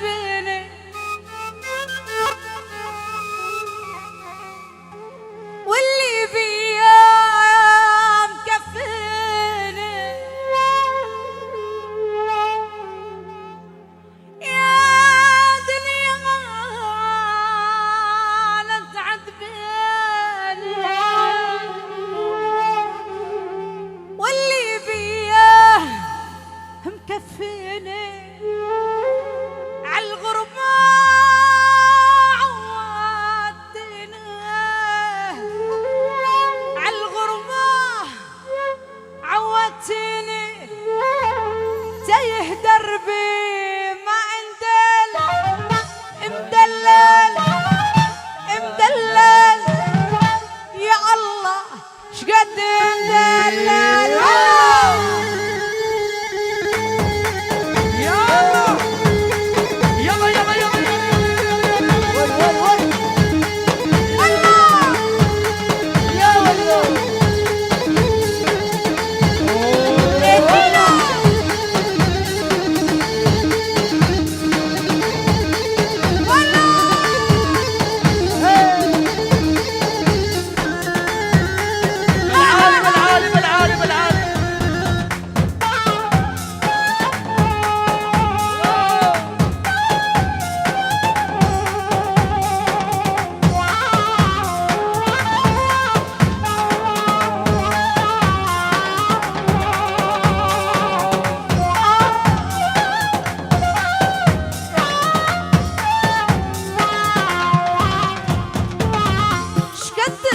تعذبيني واللي بيا مكفيني يا دنيا لا تعذبيني واللي بيا مكفيني عالغربة عودتني عالغربة عودتني تايه دربي ما اندل مدلل مدلل يا الله شقد مدلل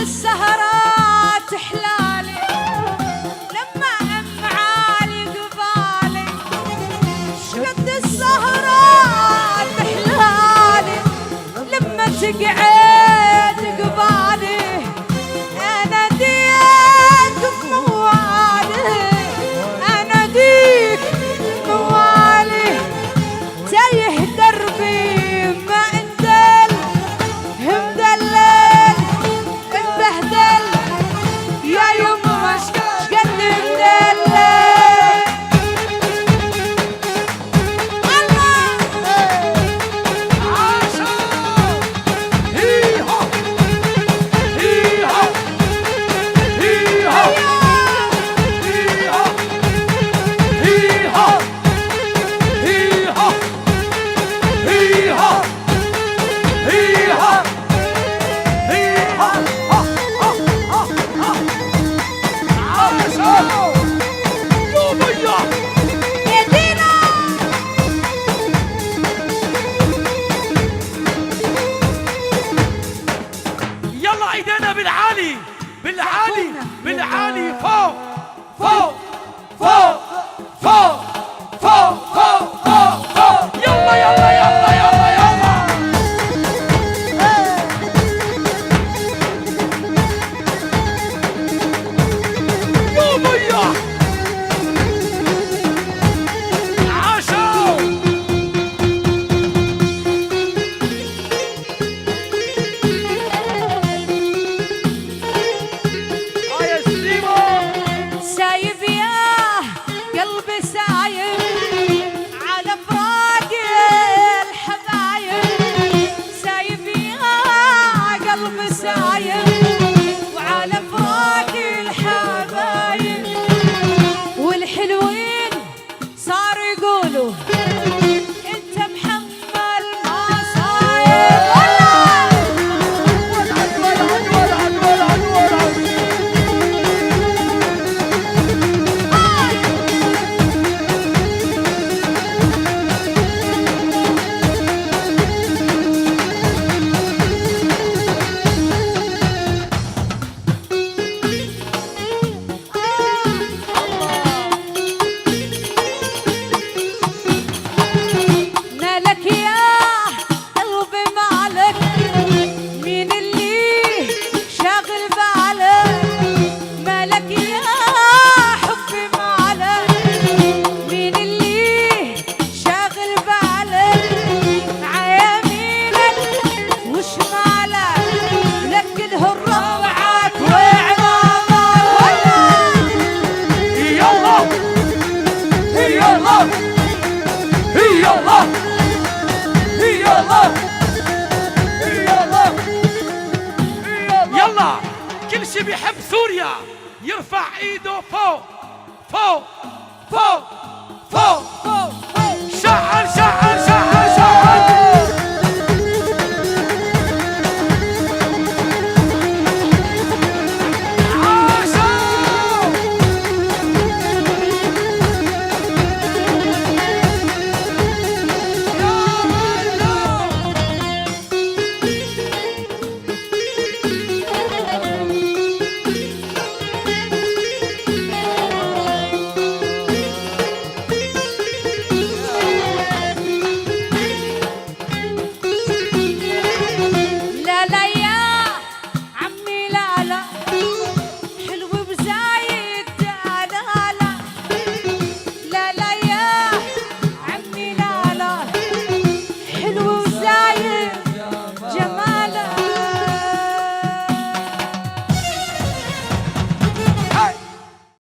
السهرات حلالي لما أمعالي قبالي شقد السهرات حلالي لما تقعد قبالي أنا ديك موالي أنا ديك موالي تايه دربي ما اندل مدلل مبهدل يا يما شقد مدلل بالعالي بالعالي بالعالي فوق فوق فوق فوق فوق فوق فوق فوق يلا يلا يلا يلا يلا يا ميا عاشوا سايب يا قلبي سايب على فراق الحبايب سايب يا قلبي سايب وعلى فراق الحبايب والحلوين صاروا يقولوا انت محمل مصايب كل شي بيحب سوريا يرفع ايده فوق فوق فوق فوق